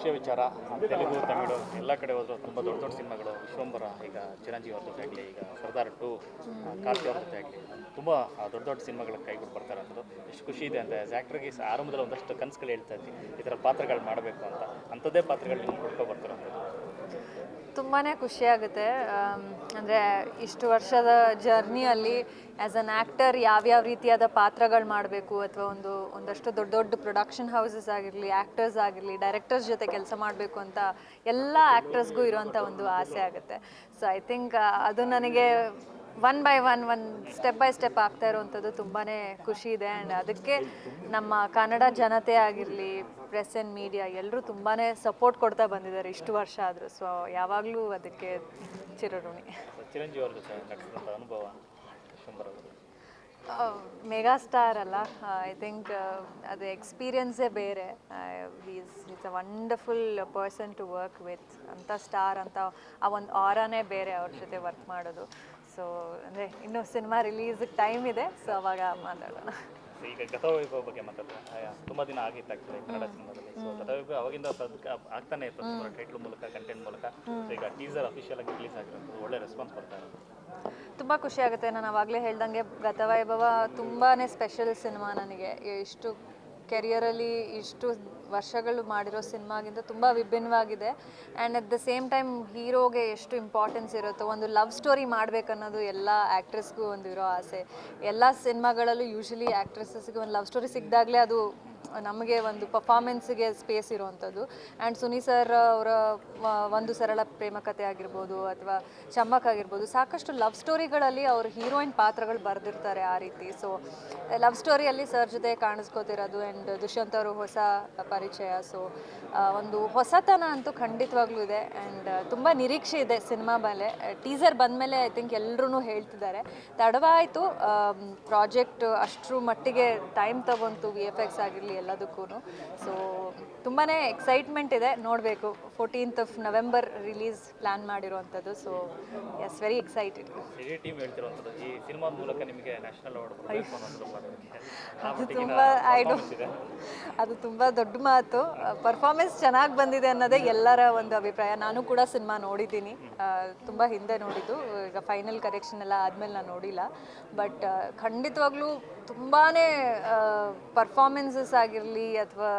ಖುಷಿಯ ವಿಚಾರ. ತೆಲುಗು, ತಮಿಳು ಎಲ್ಲ ಕಡೆ ಹೋದ್ರು ತುಂಬ ದೊಡ್ಡ ದೊಡ್ಡ ಸಿನಿಮಾಗಳು. ವಿಶ್ವಂಬರ, ಈಗ ಚಿರಂಜೀವಿ ಅವ್ರ ಜೊತೆ ಆಗಲಿ, ಈಗ ಸರ್ದಾರ್ 2, ಕಾರ್ತಿ ಅವ್ರ ಜೊತೆ ಆಗಲಿ, ತುಂಬ ದೊಡ್ಡ ದೊಡ್ಡ ಸಿನಿಮಾಗಳ ಕೈಗೊಂಡು ಬರ್ತಾರೆ ಅನ್ನೋದು ಎಷ್ಟು ಖುಷಿ ಇದೆ ಅಂತ. ಆ್ಯಸ್ ಆ್ಯಕ್ಟ್ರಿಗೆ ಆರಂಭದಲ್ಲಿ ಒಂದಷ್ಟು ಕನಸುಗಳು ಹೇಳ್ತಾ ಇದ್ವಿ, ಈ ಥರ ಪಾತ್ರಗಳು ಮಾಡಬೇಕು ಅಂತ. ಅಂಥದ್ದೇ ಪಾತ್ರಗಳು ನಿಮ್ಗೆ ಕೊಡ್ಕೊ ಬರ್ತಾರೆ ಅಂತ ತುಂಬಾ ಖುಷಿಯಾಗುತ್ತೆ. ಅಂದರೆ ಇಷ್ಟು ವರ್ಷದ ಜರ್ನಿಯಲ್ಲಿ ಆ್ಯಸ್ ಅನ್ ಆ್ಯಕ್ಟರ್ ಯಾವ್ಯಾವ ರೀತಿಯಾದ ಪಾತ್ರಗಳು ಮಾಡಬೇಕು, ಅಥವಾ ಒಂದಷ್ಟು ದೊಡ್ಡ ದೊಡ್ಡ ಪ್ರೊಡಕ್ಷನ್ ಹೌಸಸ್ ಆಗಿರಲಿ, ಆ್ಯಕ್ಟರ್ಸ್ ಆಗಿರಲಿ, ಡೈರೆಕ್ಟರ್ಸ್ ಜೊತೆ ಕೆಲಸ ಮಾಡಬೇಕು ಅಂತ ಎಲ್ಲ ಆ್ಯಕ್ಟರ್ಸ್ಗೂ ಇರುವಂಥ ಒಂದು ಆಸೆ ಆಗುತ್ತೆ. ಸೊ ಐ ಥಿಂಕ್ ಅದು ನನಗೆ one by one step by step ಆಗ್ತಾ ಇರುವಂಥದ್ದು ತುಂಬಾ ಖುಷಿ ಇದೆ. ಆ್ಯಂಡ್ ಅದಕ್ಕೆ ನಮ್ಮ ಕನ್ನಡ ಜನತೆ ಆಗಿರಲಿ, ಪ್ರೆಸ್ ಆ್ಯಂಡ್ ಮೀಡಿಯಾ ಎಲ್ಲರೂ ತುಂಬಾ ಸಪೋರ್ಟ್ ಕೊಡ್ತಾ ಬಂದಿದ್ದಾರೆ ಇಷ್ಟು ವರ್ಷ ಆದರೂ. ಸೊ ಯಾವಾಗಲೂ ಅದಕ್ಕೆ ಚಿರಋಣಿ. ಚಿರಂಜೀವಿ ಅವ್ರ ಜೊತೆ ನಟಿಸಿದಂಥ ಅನುಭವ ವಿಶ್ವಂಬರ ಮೆಗಾ ಸ್ಟಾರ್ ಅಲ್ಲ, ಐ ಥಿಂಕ್ ಅದು ಎಕ್ಸ್ಪೀರಿಯನ್ಸೇ ಬೇರೆ. Is a wonderful person to work with. ಅಂಥ ಸ್ಟಾರ್ ಅಂತ ಆ ಒಂದು ಆರಾನೇ ಬೇರೆ ಅವ್ರ ಜೊತೆ ವರ್ಕ್ ಮಾಡೋದು. ಸೊ ಅಂದರೆ ಇನ್ನೂ ಸಿನಿಮಾ ರಿಲೀಸ್ಗೆ ಟೈಮ್ ಇದೆ, ಸೊ ಅವಾಗ ಮಾತಾಡೋಣ. ಈಗ ಗತವೈಭವ ಬಗ್ಗೆ ಮಾತಾಡ್ತಾರೆ. ತುಂಬ ದಿನ ಆಗಿತ್ತಾಗ್ತದೆ ಕನ್ನಡ ಸಿನಿಮಾದಲ್ಲಿ. ಸೊ ಗತವೈಭವ ಅವಾಗಿಂದ ಆಗ್ತಾನೆ ಇತ್ತು, ಟೈಟ್ಲ್ ಮೂಲಕ, ಕಂಟೆಂಟ್ ಮೂಲಕ. ಈಗ ಟೀಸರ್ ಅಫಿಷಿಯಲ್ ಆಗಿ ರಿಲೀಸ್ ಆಗಿರೋದು ಒಳ್ಳೆ ರೆಸ್ಪಾನ್ಸ್ ಬರ್ತಾ ಇರೋದು ತುಂಬ ಖುಷಿ ಆಗುತ್ತೆ. ನಾನು ಆವಾಗಲೇ ಹೇಳ್ದಂಗೆ ಗತವೈಭವ ತುಂಬಾ ಸ್ಪೆಷಲ್ ಸಿನಿಮಾ ನನಗೆ. ಇಷ್ಟು ಕೆರಿಯರಲ್ಲಿ ಇಷ್ಟು ವರ್ಷಗಳು ಮಾಡಿರೋ ಸಿನಿಮಾಗಿಂತ ತುಂಬ ವಿಭಿನ್ನವಾಗಿದೆ. And at the same time ಹೀರೋಗೆ ಎಷ್ಟು ಇಂಪಾರ್ಟೆನ್ಸ್ ಇರುತ್ತೋ, ಒಂದು ಲವ್ ಸ್ಟೋರಿ ಮಾಡಬೇಕನ್ನೋದು ಎಲ್ಲ ಆ್ಯಕ್ಟ್ರೆಸ್ಗೂ ಒಂದು ಇರೋ ಆಸೆ. ಎಲ್ಲ ಸಿನಿಮಾಗಳಲ್ಲೂ ಯೂಶ್ವಲಿ ಆ್ಯಕ್ಟ್ರೆಸಸ್ಗೆ ಒಂದು ಲವ್ ಸ್ಟೋರಿ ಸಿಕ್ಕಿದಾಗಲೇ ಅದು ನಮಗೆ ಒಂದು ಪರ್ಫಾರ್ಮೆನ್ಸಿಗೆ ಸ್ಪೇಸ್ ಇರುವಂಥದ್ದು. ಆ್ಯಂಡ್ ಸುನಿ ಸರ್ ಅವರ ಒಂದು ಸರಳ ಪ್ರೇಮ ಕಥೆ ಆಗಿರ್ಬೋದು, ಅಥವಾ ಚಮ್ಮಕ್ ಆಗಿರ್ಬೋದು, ಸಾಕಷ್ಟು ಲವ್ ಸ್ಟೋರಿಗಳಲ್ಲಿ ಅವ್ರ ಹೀರೋಯಿನ್ ಪಾತ್ರಗಳು ಬರೆದಿರ್ತಾರೆ ಆ ರೀತಿ. ಸೊ ಲವ್ ಸ್ಟೋರಿಯಲ್ಲಿ ಸರ್ ಜೊತೆ ಕಾಣಿಸ್ಕೋತಿರೋದು. ಆ್ಯಂಡ್ ದುಷ್ಯಂತ್ ಅವರು ಹೊಸ ಪರಿಚಯ. ಸೊ ಒಂದು ಹೊಸತನ ಅಂತೂ ಖಂಡಿತವಾಗ್ಲೂ ಇದೆ. ಆ್ಯಂಡ್ ತುಂಬ ನಿರೀಕ್ಷೆ ಇದೆ ಸಿನಿಮಾ ಮೇಲೆ. ಟೀಸರ್ ಬಂದಮೇಲೆ ಐ ಥಿಂಕ್ ಎಲ್ಲರೂ ಹೇಳ್ತಿದ್ದಾರೆ ತಡವಾಯಿತು, ಪ್ರಾಜೆಕ್ಟ್ ಅಷ್ಟರ ಮಟ್ಟಿಗೆ ಟೈಮ್ ತಗೊಂತು, VFX ಆಗಿರಲಿ ಎಲ್ಲದಕ್ಕೂ. ಸೊ ತುಂಬಾ ಎಕ್ಸೈಟ್ಮೆಂಟ್ ಇದೆ, ನೋಡಬೇಕು. 14th November ರಿಲೀಸ್ ಪ್ಲ್ಯಾನ್ ಮಾಡಿರುವಂಥದ್ದು. So yes, very excited. ಇಡೀ ಟೀಮ್ ಹೇಳ್ತಿರುವಂಥದ್ದು ಈ ಸಿನಿಮಾದ ಮೂಲಕ ನಿಮಗೆ ನ್ಯಾಷನಲ್ ಅವಾರ್ಡ್ ಅದು ತುಂಬ ದೊಡ್ಡ ಮಾತು. ಪರ್ಫಾರ್ಮೆನ್ಸ್ ಚೆನ್ನಾಗಿ ಬಂದಿದೆ ಅನ್ನೋದೇ ಎಲ್ಲರ ಒಂದು ಅಭಿಪ್ರಾಯ. ನಾನು ಕೂಡ ಸಿನಿಮಾ ನೋಡಿದ್ದೀನಿ, ತುಂಬ ಹಿಂದೆ ನೋಡಿದ್ದು. ಈಗ ಫೈನಲ್ ಕರೆಕ್ಷನ್ ಎಲ್ಲ ಆದಮೇಲೆ ನಾನು ನೋಡಿಲ್ಲ. ಬಟ್ ಖಂಡಿತವಾಗ್ಲೂ ತುಂಬಾ ಪರ್ಫಾರ್ಮೆನ್ಸಸ್ ಆಗಿರಲಿ ಅಥವಾ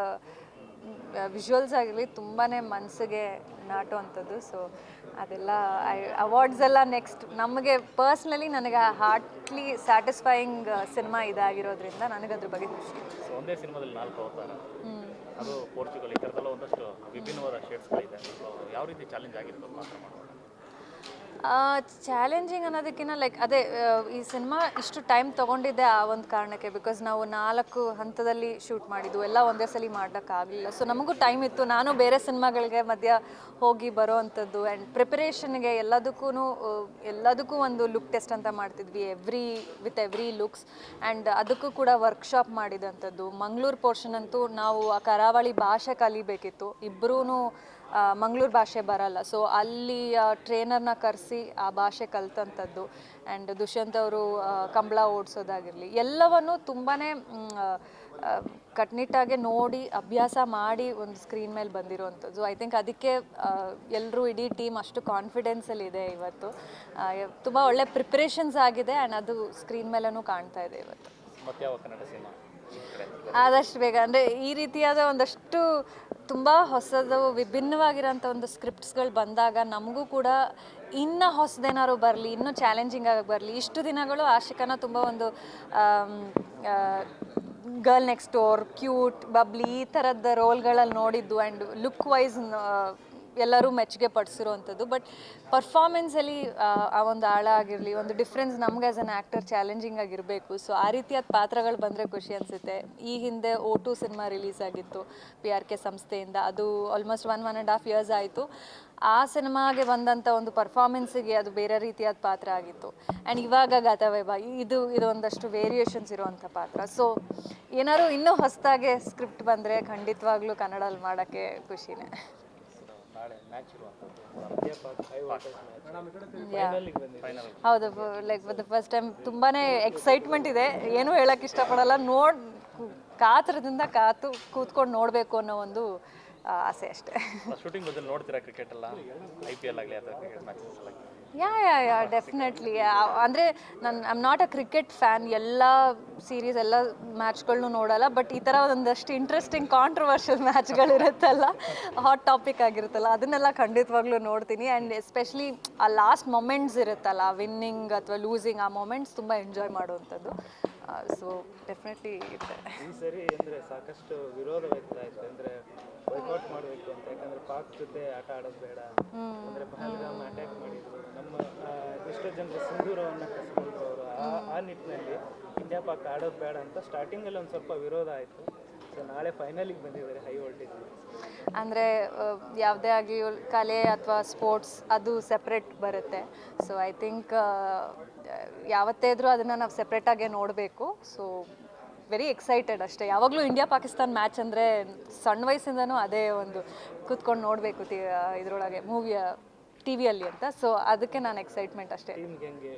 ವಿಜುವಲ್ಸ್ ಆಗಿರಲಿ ತುಂಬಾ ಮನಸ್ಸಿಗೆ ನಾಟುವಂಥದ್ದು. ಸೊ ಅದೆಲ್ಲ ಅವಾರ್ಡ್ಸ್ ಎಲ್ಲ ನೆಕ್ಸ್ಟ್ ನಮಗೆ ಪರ್ಸ್ನಲಿ ನನಗೆ ಹಾರ್ಟ್ಲಿ ಸ್ಯಾಟಿಸ್ಫೈಯಿಂಗ್ ಸಿನಿಮಾ ಇದಾಗಿರೋದ್ರಿಂದ ನನಗದ್ರ ಬಗ್ಗೆ ಖುಷಿ. ಸೊ ಒಂದೇ ಸಿನಿಮಾದಲ್ಲಿ 4 ಅವತಾರ, ಅದು ಪೋರ್ಚುಗಲ್, ಈ ಥರದೆಲ್ಲ ಒಂದಷ್ಟು ವಿಭಿನ್ನವಾದ ಶೇಡ್ಸ್ಗಳಿದೆ. ಸೊ ಯಾವ ರೀತಿ ಚಾಲೆಂಜ್ ಆಗಿರೋದು ಪಾತ್ರ ಮಾಡೋದು? ಚಾಲೆಂಜಿಂಗ್ ಅನ್ನೋದಕ್ಕಿಂತ ಲೈಕ್ ಅದೇ ಈ ಸಿನಿಮಾ ಇಷ್ಟು ಟೈಮ್ ತೊಗೊಂಡಿದ್ದೆ ಆ ಒಂದು ಕಾರಣಕ್ಕೆ. ಬಿಕಾಸ್ ನಾವು 4 ಹಂತದಲ್ಲಿ ಶೂಟ್ ಮಾಡಿದ್ದು, ಎಲ್ಲ ಒಂದೇ ಸಲ ಮಾಡೋಕ್ಕಾಗಲಿಲ್ಲ. ಸೊ ನಮಗೂ ಟೈಮ್ ಇತ್ತು. ನಾನು ಬೇರೆ ಸಿನಿಮಾಗಳಿಗೆ ಮಧ್ಯ ಹೋಗಿ ಬರೋ ಅಂಥದ್ದು. ಆ್ಯಂಡ್ ಪ್ರಿಪರೇಷನ್ಗೆ ಎಲ್ಲದಕ್ಕೂ ಒಂದು ಲುಕ್ ಟೆಸ್ಟ್ ಅಂತ ಮಾಡ್ತಿದ್ವಿ, ವಿತ್ ಎವ್ರಿ ಲುಕ್ಸ್. ಆ್ಯಂಡ್ ಅದಕ್ಕೂ ಕೂಡ ವರ್ಕ್ಶಾಪ್ ಮಾಡಿದಂಥದ್ದು. ಮಂಗಳೂರು ಪೋರ್ಷನ್ ಅಂತೂ ನಾವು ಆ ಕರಾವಳಿ ಭಾಷೆ ಕಲಿಬೇಕಿತ್ತು. ಇಬ್ಬರೂ ಮಂಗಳೂರು ಭಾಷೆ ಬರಲ್ಲ. ಸೊ ಅಲ್ಲಿ ಟ್ರೈನರ್ನ ಕರೆಸಿ ಆ ಭಾಷೆ ಕಲ್ತಂಥದ್ದು. ಆ್ಯಂಡ್ ದುಷ್ಯಂತ್ ಅವರು ಕಂಬಳ ಓಡಿಸೋದಾಗಿರಲಿ ಎಲ್ಲವನ್ನೂ ತುಂಬಾ ಕಟ್ನಿಟ್ಟಾಗಿ ನೋಡಿ ಅಭ್ಯಾಸ ಮಾಡಿ ಒಂದು ಸ್ಕ್ರೀನ್ ಮೇಲೆ ಬಂದಿರುವಂಥದ್ದು. ಐ ಥಿಂಕ್ ಅದಕ್ಕೆ ಎಲ್ಲರೂ ಇಡೀ ಟೀಮ್ ಅಷ್ಟು ಕಾನ್ಫಿಡೆನ್ಸಲ್ಲಿದೆ ಇವತ್ತು. ತುಂಬ ಒಳ್ಳೆ ಪ್ರಿಪ್ರೇಷನ್ಸ್ ಆಗಿದೆ. ಆ್ಯಂಡ್ ಅದು ಸ್ಕ್ರೀನ್ ಮೇಲೂ ಕಾಣ್ತಾ ಇದೆ ಇವತ್ತು. ಮತ್ತೆ ಯಾವ ಕನ್ನಡ ಸಿನಿಮಾ ಆದಷ್ಟು ಬೇಗ, ಅಂದರೆ ಈ ರೀತಿಯಾದ ಒಂದಷ್ಟು ತುಂಬ ಹೊಸದು ವಿಭಿನ್ನವಾಗಿರೋಂಥ ಒಂದು ಸ್ಕ್ರಿಪ್ಟ್ಸ್ಗಳು ಬಂದಾಗ ನಮಗೂ ಕೂಡ ಇನ್ನೂ ಹೊಸದೇನಾದ್ರು ಬರಲಿ, ಇನ್ನೂ ಚಾಲೆಂಜಿಂಗ್ ಆಗಿ ಬರಲಿ. ಇಷ್ಟು ದಿನಗಳು ಆಶಿಕನ ತುಂಬ ಒಂದು girl next door, cute, bubbly ಈ ಥರದ ರೋಲ್ಗಳಲ್ಲಿ ನೋಡಿದ್ದು. ಆ್ಯಂಡ್ ಲುಕ್ ವೈಸ್ ಎಲ್ಲರೂ ಮೆಚ್ಚುಗೆ ಪಡಿಸಿರುವಂಥದ್ದು. ಬಟ್ ಪರ್ಫಾರ್ಮೆನ್ಸಲ್ಲಿ ಆ ಒಂದು ಆಳ ಆಗಿರಲಿ, ಒಂದು ಡಿಫ್ರೆನ್ಸ್ ನಮ್ಗೆ ಆ್ಯಸ್ ಅನ್ ಆ್ಯಕ್ಟರ್ ಚಾಲೆಂಜಿಂಗ್ ಆಗಿರಬೇಕು. ಸೊ ಆ ರೀತಿಯಾದ ಪಾತ್ರಗಳು ಬಂದರೆ ಖುಷಿ ಅನಿಸುತ್ತೆ. ಈ ಹಿಂದೆ O2 ಸಿನಿಮಾ ರಿಲೀಸ್ ಆಗಿತ್ತು PRK ಸಂಸ್ಥೆಯಿಂದ. ಅದು ಆಲ್ಮೋಸ್ಟ್ 1.5 years ಆಯಿತು. ಆ ಸಿನಿಮಾಗೆ ಬಂದಂಥ ಒಂದು ಪರ್ಫಾರ್ಮೆನ್ಸಿಗೆ ಅದು ಬೇರೆ ರೀತಿಯಾದ ಪಾತ್ರ ಆಗಿತ್ತು. ಆ್ಯಂಡ್ ಇವಾಗ ಗತವೈಭವ ಇದು ಒಂದಷ್ಟು ವೇರಿಯೇಷನ್ಸ್ ಇರುವಂಥ ಪಾತ್ರ. ಸೊ ಏನಾದ್ರು ಇನ್ನೂ ಹೊಸದಾಗೆ ಸ್ಕ್ರಿಪ್ಟ್ ಬಂದರೆ ಖಂಡಿತವಾಗ್ಲೂ ಕನ್ನಡಲ್ಲಿ ಮಾಡೋಕ್ಕೆ ಖುಷಿನೇ. ಹೌದು, like for the first time ತುಂಬಾ ಎಕ್ಸೈಟ್ಮೆಂಟ್ ಇದೆ. ಏನೂ ಹೇಳೋಕ್ಕೆ ಇಷ್ಟಪಡಲ್ಲ. ಕಾತರದಿಂದ ಕೂತ್ಕೊಂಡು ನೋಡಬೇಕು ಅನ್ನೋ ಒಂದು ಆಸೆ ಅಷ್ಟೇ. ಶೂಟಿಂಗ್ ಬದಲು ನೋಡ್ತೀರಾ ಕ್ರಿಕೆಟ್ ಎಲ್ಲ, IPL ಆಗಲಿ ಅಥವಾ ಕ್ರಿಕೆಟ್ ಮ್ಯಾಚಸ್ ಎಲ್ಲ? Yeah definitely. ಅಂದರೆ ನಾನು I am not a cricket fan, ಎಲ್ಲ ಸೀರೀಸ್ ಎಲ್ಲ ಮ್ಯಾಚ್ಗಳನ್ನೂ ನೋಡಲ್ಲ. ಬಟ್ ಈ ಥರ ಒಂದಷ್ಟು ಇಂಟ್ರೆಸ್ಟಿಂಗ್ ಕಾಂಟ್ರವರ್ಷಿಯಲ್ ಮ್ಯಾಚ್ಗಳಿರುತ್ತಲ್ಲ, ಹಾಟ್ ಟಾಪಿಕ್ ಆಗಿರುತ್ತಲ್ಲ, ಅದನ್ನೆಲ್ಲ ಖಂಡಿತವಾಗ್ಲೂ ನೋಡ್ತೀನಿ. ಆ್ಯಂಡ್ ಎಸ್ಪೆಷಲಿ ಆ ಲಾಸ್ಟ್ ಮೊಮೆಂಟ್ಸ್ ಇರುತ್ತಲ್ಲ, ವಿನ್ನಿಂಗ್ ಅಥವಾ ಲೂಸಿಂಗ್, ಆ ಮೊಮೆಂಟ್ಸ್ ತುಂಬ ಎಂಜಾಯ್ ಮಾಡುವಂಥದ್ದು. ಸೊ ಡೆಫಿನೆಟ್ಲಿ ಇದೆ. ಈ ಸರಿ ಅಂದರೆ ಸಾಕಷ್ಟು ವಿರೋಧ ವ್ಯಕ್ತವಾಯಿತು, ಅಂದರೆ ಬಾಯ್ಕಾಟ್ ಮಾಡಬೇಕು ಅಂತ. ಯಾಕಂದರೆ ಪಾಕ್ ಜೊತೆ ಆಟ ಆಡೋದು ಬೇಡ, ಅಂದರೆ ಪಹಲ್ಗಾಮ್ ಅಟ್ಯಾಕ್ ಮಾಡಿದರು, ನಮ್ಮ ಎಷ್ಟೋ ಜನರು ಸಿಂಧೂರವನ್ನು ಕಸ್ಕೊಂಡ್ರು ಅವರು. ಆ ನಿಟ್ಟಿನಲ್ಲಿ ಇಂಡಿಯಾ ಪಾಕ್ ಆಡೋದು ಬೇಡ ಅಂತ ಸ್ಟಾರ್ಟಿಂಗಲ್ಲಿ ಒಂದು ಸ್ವಲ್ಪ ವಿರೋಧ ಆಯಿತು. ಸೊ ನಾಳೆ ಫೈನಲಿಗೆ ಬಂದಿದ್ದಾರೆ ಹೈ ವೋಲ್ಟೇಜ್. ಅಂದರೆ ಯಾವುದೇ ಆಗಲಿ ಕಲೆ ಅಥವಾ ಸ್ಪೋರ್ಟ್ಸ್ ಅದು ಸೆಪ್ರೇಟ್ ಬರುತ್ತೆ. ಸೊ ಐ ಥಿಂಕ್ ಯಾವತ್ತೇ ಇದ್ರೂ ಅದನ್ನು ನಾವು ಸೆಪ್ರೇಟಾಗೇ ನೋಡಬೇಕು. ಸೊ ವೆರಿ ಎಕ್ಸೈಟೆಡ್ ಅಷ್ಟೇ. ಯಾವಾಗಲೂ ಇಂಡಿಯಾ ಪಾಕಿಸ್ತಾನ್ ಮ್ಯಾಚ್ ಅಂದರೆ ಸಣ್ಣ ವಯಸ್ಸಿಂದನೂ ಅದೇ ಒಂದು ಕೂತ್ಕೊಂಡು ನೋಡಬೇಕು ಇದರೊಳಗೆ ಮೂವಿಯ TV ಯಲ್ಲಿ ಅಂತ. ಸೊ ಅದಕ್ಕೆ ನಾನು ಎಕ್ಸೈಟ್ಮೆಂಟ್ ಅಷ್ಟೇ. ಟೀಮ್ಗೆ ಹೆಂಗೆ